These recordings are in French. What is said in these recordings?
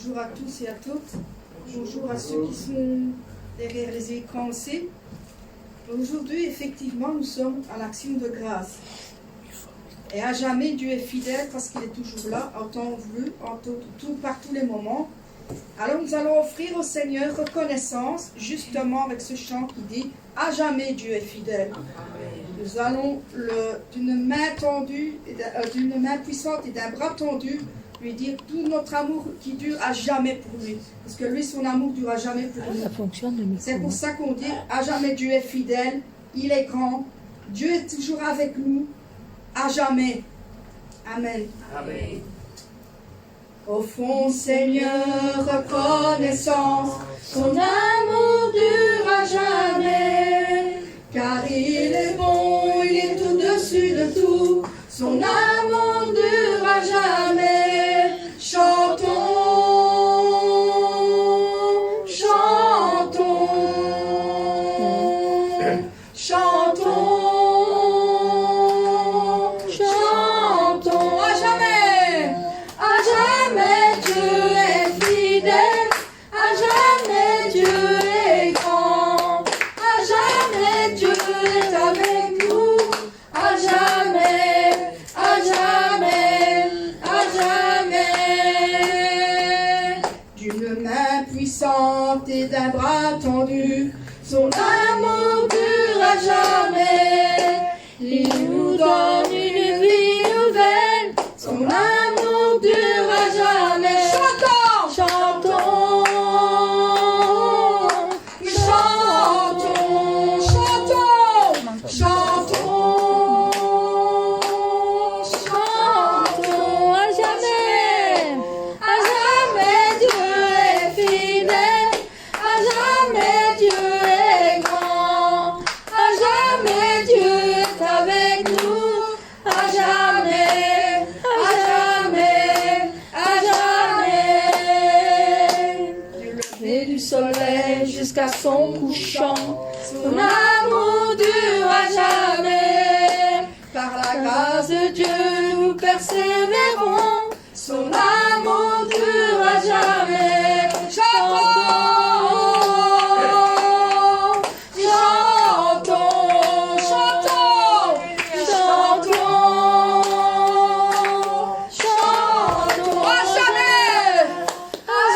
Bonjour à tous et à toutes. Bonjour à ceux qui sont derrière les écrans aussi. Aujourd'hui, effectivement, nous sommes à l'action de grâce. Et à jamais, Dieu est fidèle parce qu'il est toujours là, en temps voulu, par tous les moments. Alors nous allons offrir au Seigneur reconnaissance, justement avec ce chant qui dit « À jamais, Dieu est fidèle ». Nous allons, d'une main tendue, d'une main puissante et d'un bras tendu, lui dire tout notre amour qui dure à jamais pour lui. Parce que lui, son amour dure à jamais pour nous. Ça fonctionne le micro. C'est pour ça qu'on dit à jamais Dieu est fidèle, il est grand, Dieu est toujours avec nous, à jamais. Amen. Amen. Au fond, Seigneur, reconnaissance, son amour dure à jamais. Car il est bon, il est au-dessus de tout, son amour dure à jamais. Chantons, chantons, chantons, chantons, à jamais Dieu est fidèle, à jamais Dieu est grand, à jamais Dieu est avec nous, à jamais, à jamais, à jamais. D'une main puissante et d'un bras tendu, son amour dure à jamais. Il nous donne une vie nouvelle, son amour dure à jamais. Chantons, chantons, chantons, chantons, chantons, chantons. À jamais Dieu est fidèle, à jamais Dieu est grand, à jamais Dieu est avec nous, à jamais, à jamais, à jamais. Du lever du soleil jusqu'à son couchant, son amour dure à jamais. Par la grâce de Dieu, nous persévérons, son amour dure à jamais. Chantons, chantons, chantons, chantons, chantons. À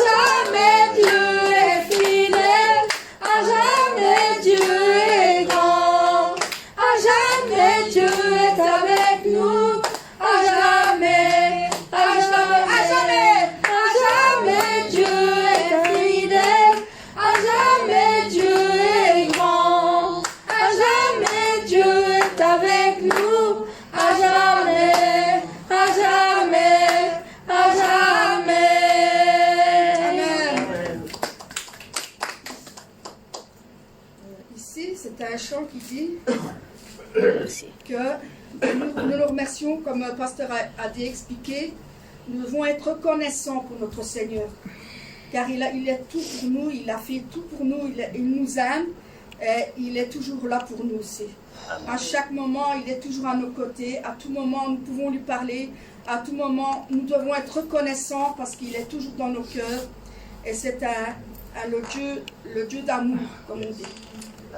jamais Dieu est fidèle, à jamais Dieu est grand, à jamais Dieu est avec nous, à jamais, à jamais, à jamais, à jamais Dieu est fidèle, à jamais Dieu est grand, à jamais Dieu est avec nous, à jamais, à jamais, à jamais. Amen. Ici, c'est un chant qui dit que nous le remercions, comme le pasteur a dit expliqué, nous devons être reconnaissants pour notre Seigneur. Car il est tout pour nous, il a fait tout pour nous, il nous aime et il est toujours là pour nous aussi. À chaque moment, il est toujours à nos côtés, à tout moment, nous pouvons lui parler, à tout moment, nous devons être reconnaissants parce qu'il est toujours dans nos cœurs et c'est le Dieu d'amour, comme on dit.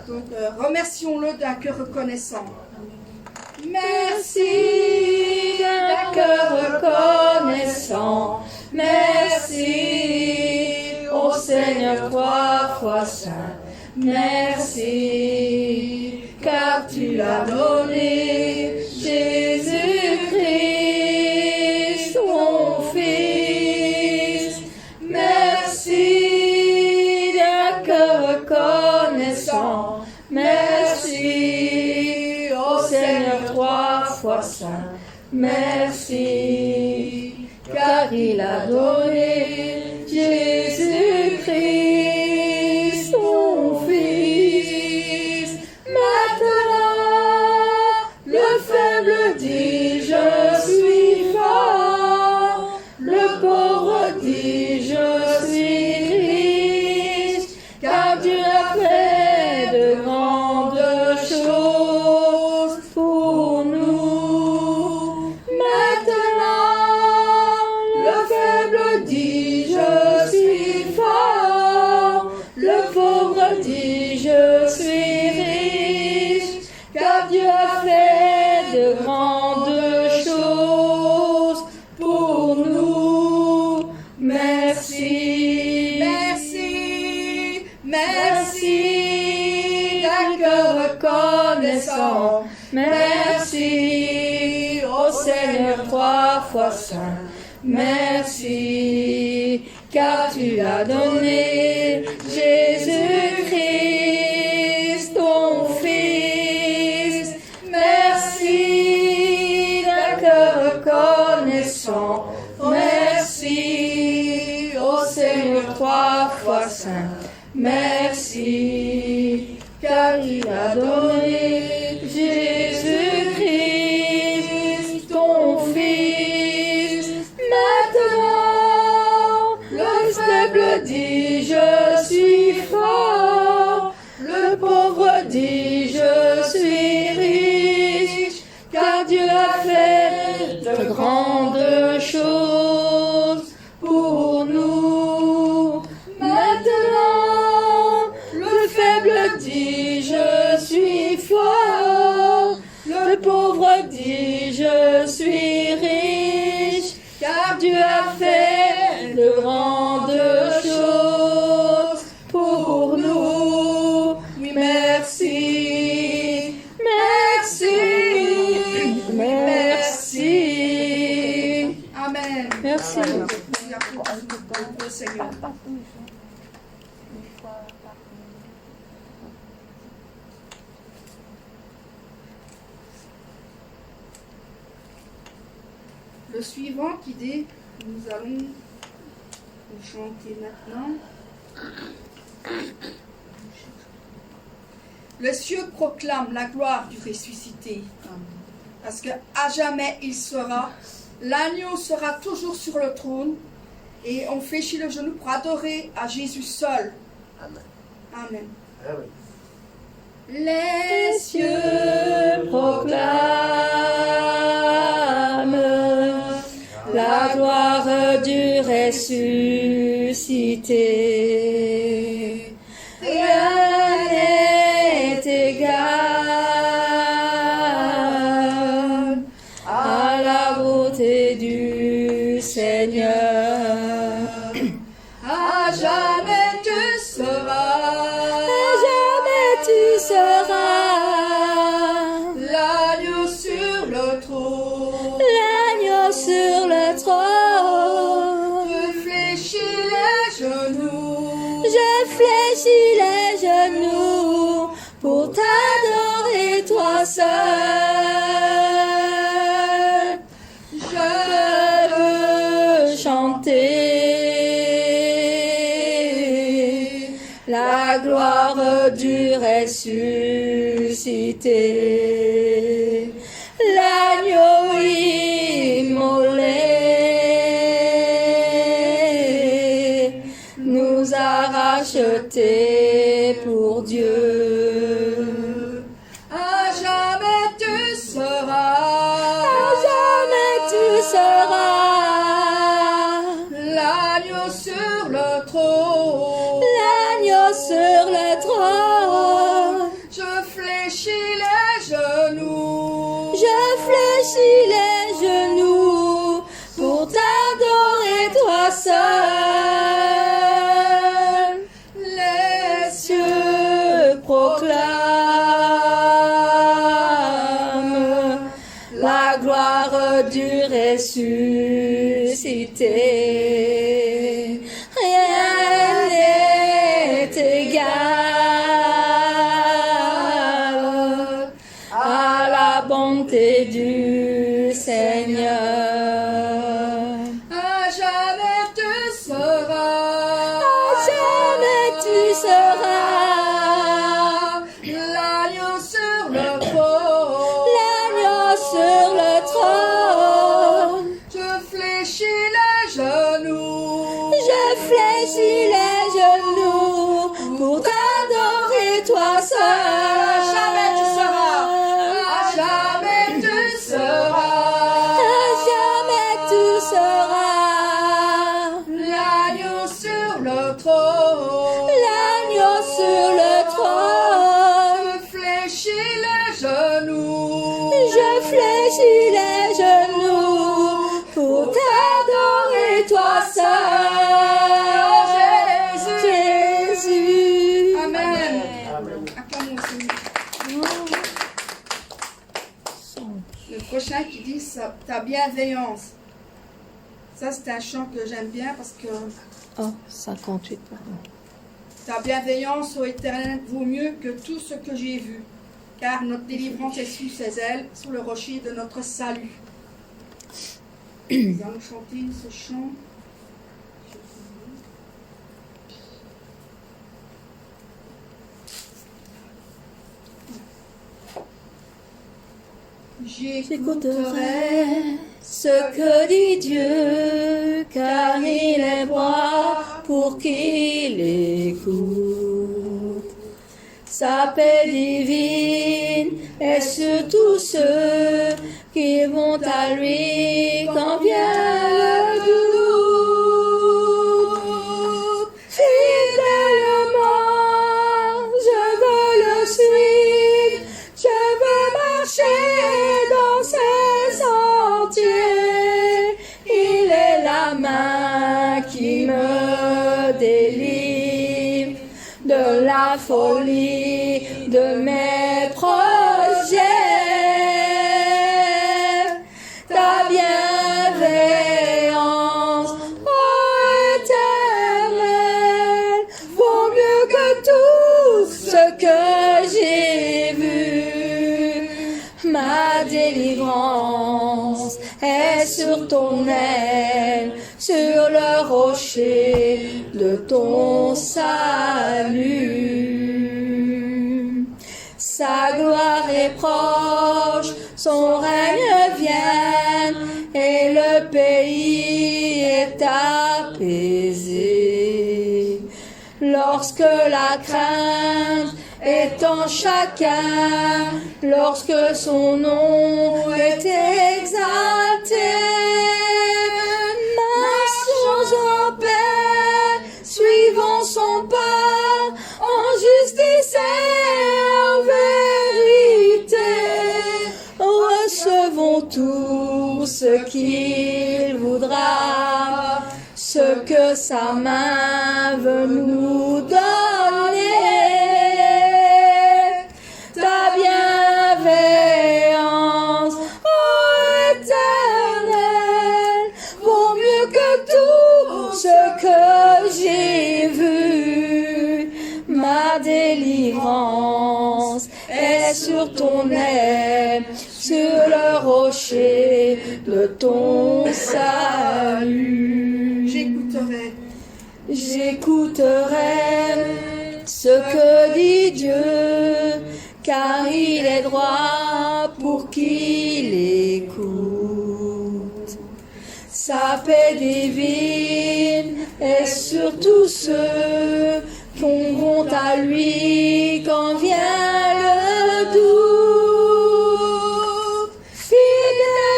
Donc, remercions-le d'un cœur reconnaissant. Merci d'un cœur reconnaissant. Merci au Seigneur 3 fois saint. Merci car tu l'as donné, Jésus-Christ, ton Fils. Merci d'un cœur reconnaissant. Merci au Seigneur 3 fois saint. Merci car il a donné Jésus-Christ, ton Fils. Maintenant, le faible dit je suis fort, le pauvre dit je suis riche, car Dieu a fait de grandes choses pour nous. Maintenant, le faible dit je car Dieu a fait de grandes choses pour nous. Merci, merci, merci, d'un cœur reconnaissant. merci au Seigneur 3 fois saint. Merci, car tu as donné Jésus-Christ, ton Fils. Merci, d'un cœur reconnaissant. Merci, ô Seigneur 3 fois saint. Merci, car tu as donné Jésus-Christ, ton Fils. Maintenant, le faible dit je suis fort, le pauvre dit je suis riche, car Dieu a fait de grandes choses pour nous. Maintenant, le faible dit je suis fort, le pauvre dit je suis riche, car Dieu a fait de grandes choses pour nous. Oui, merci, merci, merci. Amen. Merci. Au Seigneur. Le suivant qui dit, nous allons le chanter maintenant. Le ciel proclame la gloire du ressuscité. Parce qu'à jamais il sera, l'agneau sera toujours sur le trône et on fléchit le genou pour adorer à Jésus seul. Amen. Les cieux proclament la gloire du ressuscité. Rien n'est égal à la beauté du Seigneur. À jamais tu seras, l'agneau sur le trône. L'agneau sur le trône. Je fléchis les genoux. Je fléchis les genoux pour t'adorer toi seul. Je veux chanter la gloire du ressuscité. L'agneau immolé nous a rachetés pour Dieu. À jamais tu seras, À jamais tu seras l'agneau sur le trône. l'agneau sur le trône. Je fléchis les genoux. Je fléchis les genoux pour t'adorer toi seul. Les Cieux proclament la gloire du ressuscité. Rien n'est égal à la bonté du Seigneur. à jamais tu seras, À jamais tu seras l'agneau sur le trône. l'agneau sur le trône. Je fléchis les genoux. Je fléchis les genoux pour t'adorer toi seul. À jamais tu seras, à jamais tu seras, À jamais fléchis les genoux pour t'adorer toi seul, Jésus. Amen. Acclamons le Seigneur. Le prochain qui dit ta bienveillance. Ça, c'est un chant que j'aime bien parce que Oh, 58, pardon. ta bienveillance, ô Éternel, vaut mieux que tout ce que j'ai vu, car notre délivrance est sous ses ailes, sous le rocher de notre salut. Nous allons chanter ce chant. J'écouterai ce que dit Dieu, car il est bon pour qu'il écoute. Sa paix divine est sur tous ceux qui vont à lui quand vient le doute. Fidèlement, je veux le suivre, je veux marcher dans ses sentiers. Il est la main qui me délivre de la folie de mes projets. Ta bienveillance, ô Éternel, vaut mieux que tout ce que j'ai vu. Ma délivrance est sur ton aile, sur le rocher de ton salut. Sa gloire est proche, son règne vient, et le pays est apaisé. Lorsque la crainte est en chacun, lorsque son nom est exalté, marchons en paix, suivons son pas, en justice et en vérité. Recevons tout ce qu'il voudra, ce que sa main veut nous donner. Ta bienveillance, ô Éternel, vaut mieux que tout ce que j'ai vu. Ma délivrance est sur ton aile, sur le rocher de ton salut. J'écouterai ce que dit Dieu, car il est droit pour qu'il écoute. Sa paix divine est sur tous ceux qui vont à lui quand vient le doute.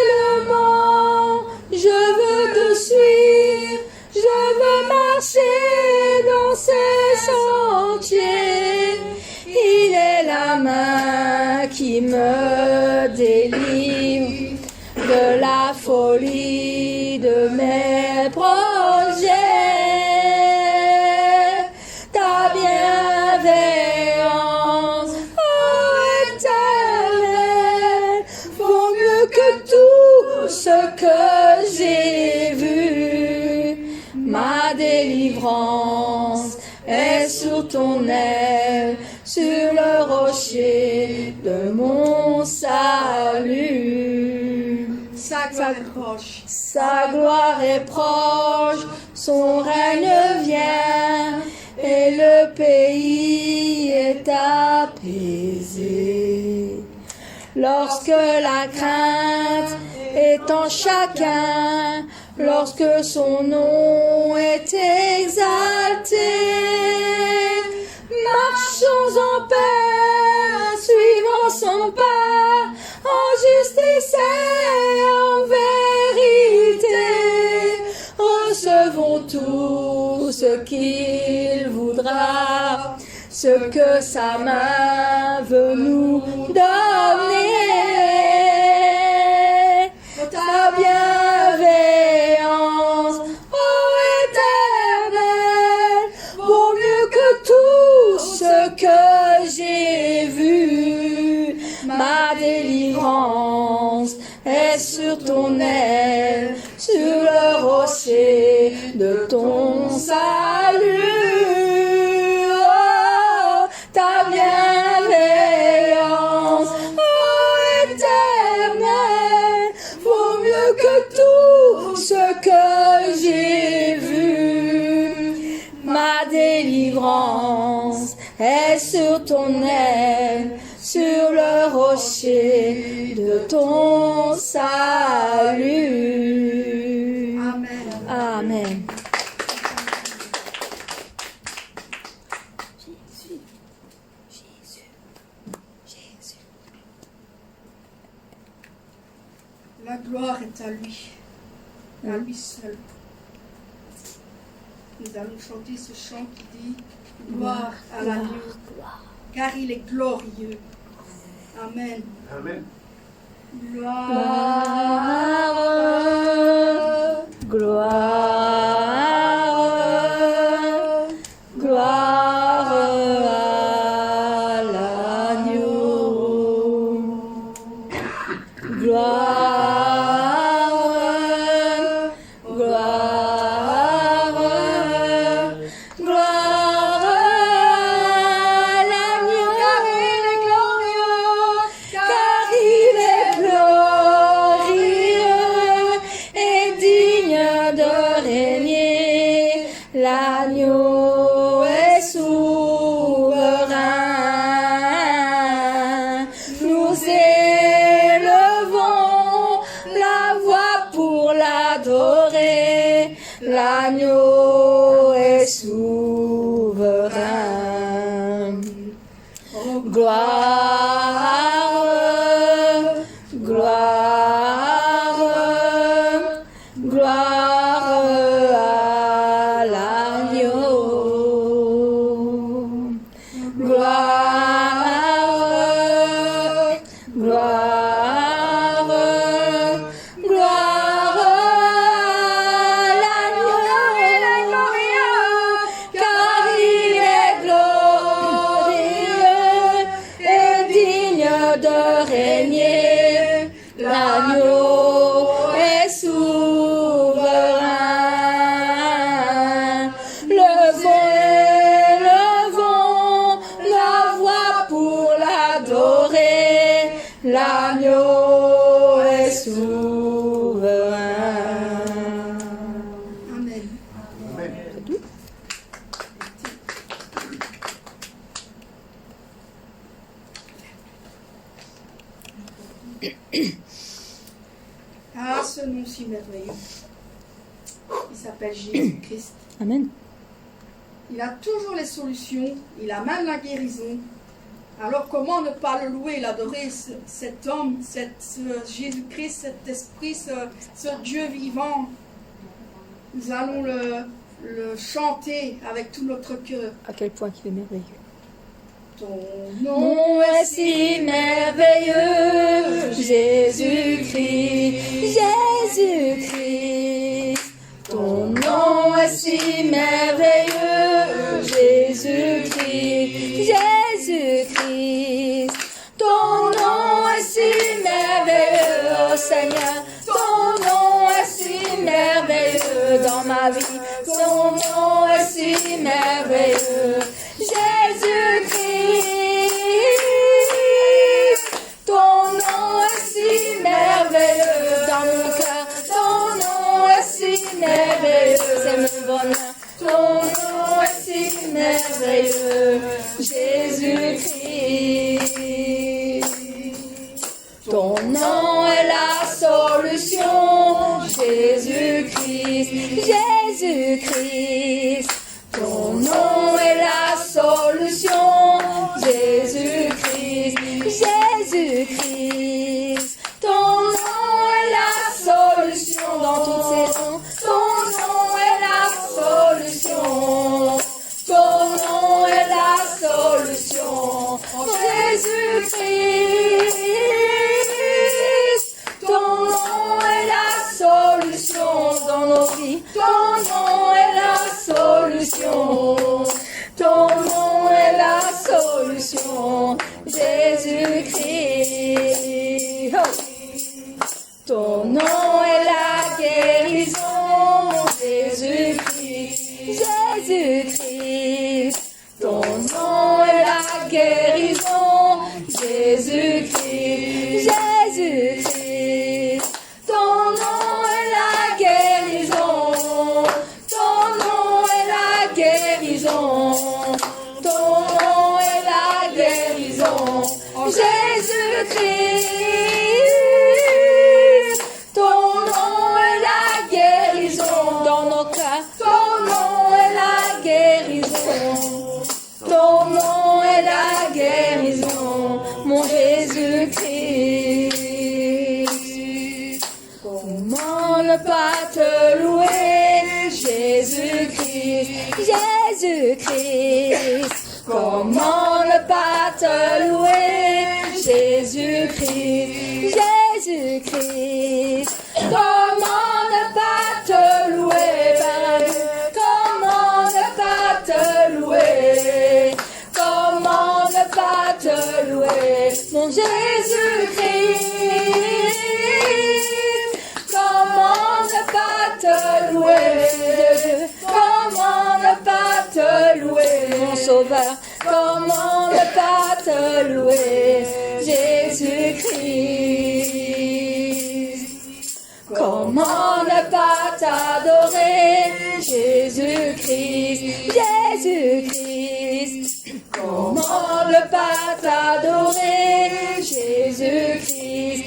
Fidèlement, je veux te suivre, je veux marcher dans ses sentiers. Il est la main qui me délivre de la folie de mes projets. Ta bienveillance, ô Éternel, vaut mieux que tout ce que j'ai vu. Ma délivrance est sur ton aile, sur le rocher de mon salut. Sa gloire est proche, son règne vient, et le pays est apaisé. Lorsque la crainte est en chacun, lorsque son nom est exalté, marchons en paix, suivons son pas, en justice et en vérité. Recevons tout ce qu'il voudra, ce que sa main veut nous donner. délivrance est sur ton aile, sur le rocher de ton salut. Oh, ta bienveillance, oh éternel, vaut mieux que tout ce que j'ai vu. Ma délivrance est sur ton aile, sur le rocher de ton salut. Amen. Amen. La gloire est à lui seul. Nous allons chanter ce chant qui dit gloire à l'agneau, car il est glorieux. Amen. Amen. Gloire, gloire, gloire à l'agneau. Gloire, gloire, gloire à l'agneau. Car il est glorieux et digne de régner. L'agneau est souverain. Nous élevons la voix pour l'adorer. L'agneau est souverain. Gloire, gloire, gloire à l'agneau. Gloire, gloire, gloire à l'agneau. Car il est glorieux et digne de régner. L'agneau est souverain. Levons la voix pour l'adorer. L'agneau est souverain. Amen. Amen. Ah, ce nom si merveilleux. Il s'appelle Jésus-Christ. Amen. Il a toujours les solutions, il a même la guérison. Alors comment ne pas le louer, l'adorer, cet homme, ce Jésus-Christ, cet esprit, ce Dieu vivant. Nous allons le chanter avec tout notre cœur. À quel point qu'il est merveilleux. Ton nom Nom est si merveilleux, Jésus-Christ, Jésus-Christ. Ton nom est si merveilleux, Jésus-Christ, Jésus-Christ. Ton nom est si merveilleux, oh Seigneur. Ton nom est si merveilleux dans ma vie. Ton nom est si merveilleux, Jésus-Christ. Ton nom est si merveilleux dans mon cœur. Ton nom est si merveilleux, c'est mon bonheur. Ton nom est si merveilleux, Jésus-Christ. Ton nom est la solution, Jésus-Christ, Jésus-Christ. Ton nom est la solution, Jésus-Christ, Jésus-Christ. Ton nom est la solution dans toute saison. Ton nom est la solution. Ton nom est la solution, Jésus-Christ. Ton nom est la solution dans nos vies. Ton nom est la solution. Ton nom est la guérison, mon Jésus-Christ, Jésus-Christ. Ton nom est la guérison, Jésus-Christ, Jésus-Christ. Ton nom est la guérison, ton nom est la guérison, ton nom est la guérison, Jésus-Christ. Ton nom est la guérison dans nos cœurs, ton nom est la guérison. Ton nom est la guérison, mon Jésus-Christ. Comment ne pas te louer, Jésus-Christ, Jésus-Christ. Comment ne pas te louer, Jésus-Christ, Jésus-Christ. Comment ne pas te louer, comment ne pas te louer, comment ne pas te louer, mon Jésus-Christ. Comment ne pas te louer, comment ne pas te louer, mon Sauveur. Comment ne pas te louer, Jésus-Christ. Comment ne pas t'adorer, Jésus-Christ, Jésus-Christ. Comment ne pas t'adorer, Jésus-Christ,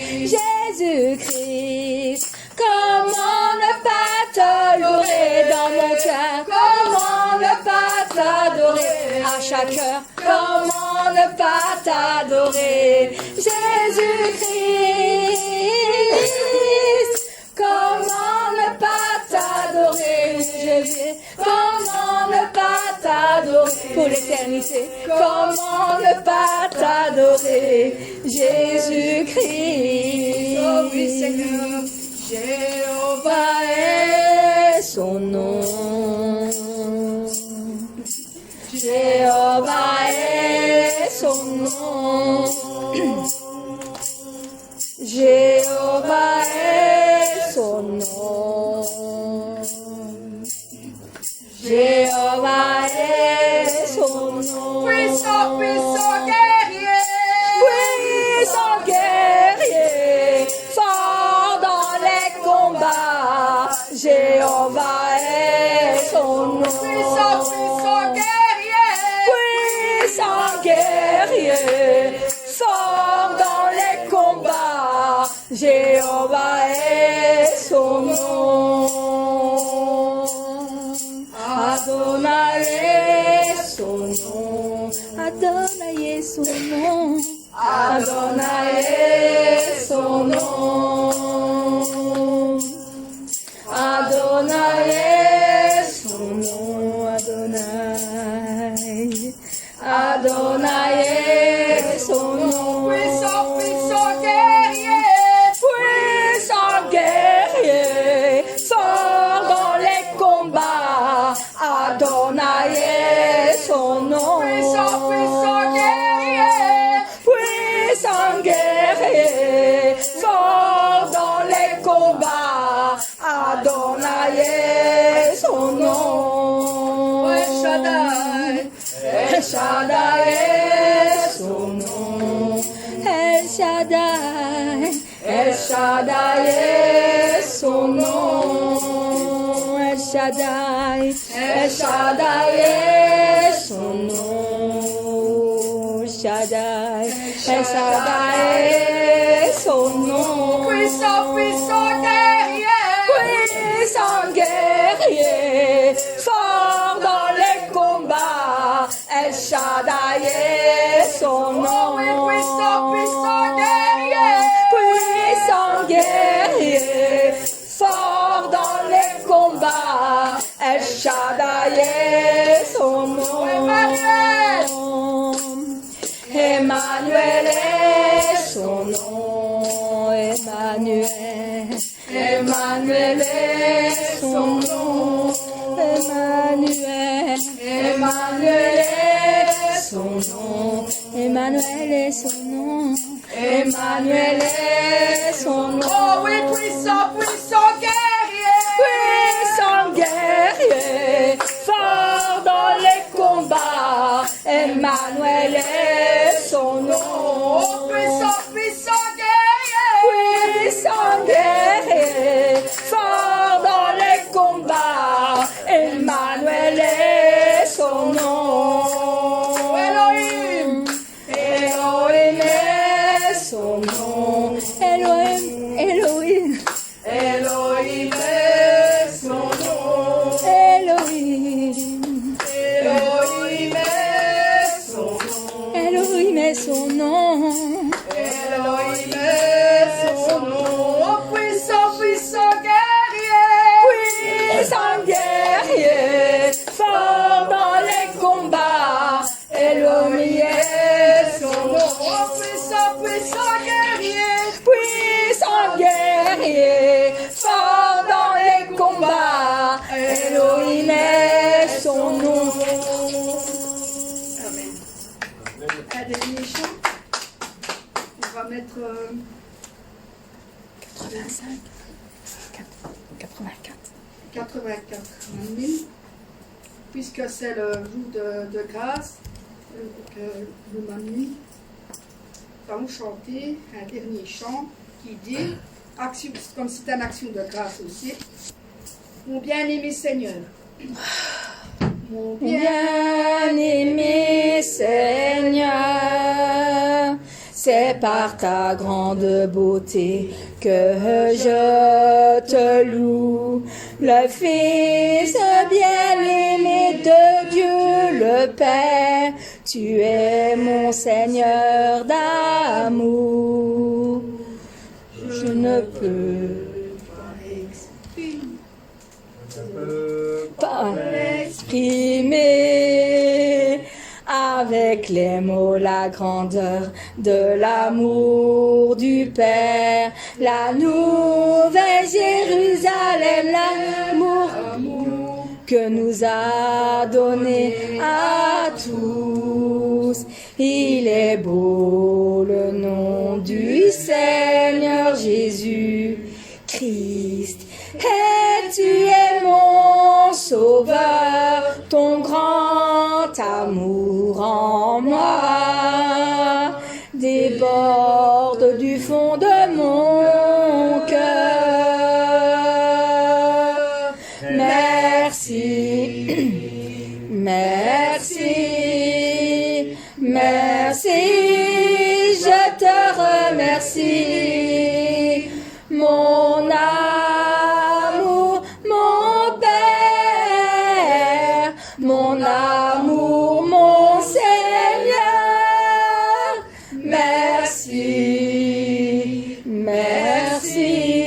Jésus-Christ. Comment ne pas te louer dans mon cœur, comment ne pas t'adorer à chaque heure, comment ne pas t'adorer, Jésus-Christ. Comment ne pas t'adorer, Jésus? Comment ne pas t'adorer pour l'éternité? Comment ne pas t'adorer, Jésus-Christ? Oh oui, Seigneur. Jéhovah est son nom. Jéhovah est son nom. Jéhovah est son nom. Jéhovah est son nom. Puissant, puissant guerrier. Puissant guerrier, fort dans les combats. Jéhovah est son nom. Puissant, puissant guerrier. Puissant guerrier, fort dans les combats. Jéhovah est son nom. Adonai est son nom. Adonai est son nom. Adonai est son nom. Adonai est son nom. Adonai. Adonai est son nom. Puissant, puissant guerrier. Puissant guerrier, fort dans les combats. Adonai est son nom. Puissant, puissant guerrier. Puissant guerrier, fort dans les combats. Adonai est son nom. El Shaddai. El Shaddai est son nom. El Shaddai. El Shaddai est son nom. El Shaddai. El Shaddai est son nom. Shaddai. El Shaddai est son nom. Puissant, puissant guerrier. Puissant guerrier, fort dans les combats. El Shaddai est son nom. Oh oui, puissant, puissant guerrier. Puissant guerrier, fort dans les combats. El Shaddai est son nom. Emmanuel. Emmanuel est son nom. Emmanuel. Emmanuel est son nom. Emmanuel. Emmanuel est son nom. Emmanuel est son nom. Emmanuel est son nom. Oh oui, 84 000. Puisque c'est le jour de grâce que nous m'amenons, nous allons chanter un dernier chant qui dit, comme c'est une action de grâce aussi, mon bien-aimé Seigneur. Mon Bien-aimé Seigneur, c'est par ta grande beauté que je te loue. Le Fils bien-aimé de Dieu le Père, tu es mon Seigneur d'amour. Je ne peux pas exprimer avec les mots la grandeur de l'amour du Père, la nouvelle Jérusalem, l'amour que nous a donné à tous. Il est beau le nom du Seigneur Jésus-Christ. Et tu es mon sauveur, ton grand amour en moi déborde du fond de mon cœur. Merci, merci, merci, je te remercie, mon amour, mon Père, mon amour, mon Seigneur. Merci, merci.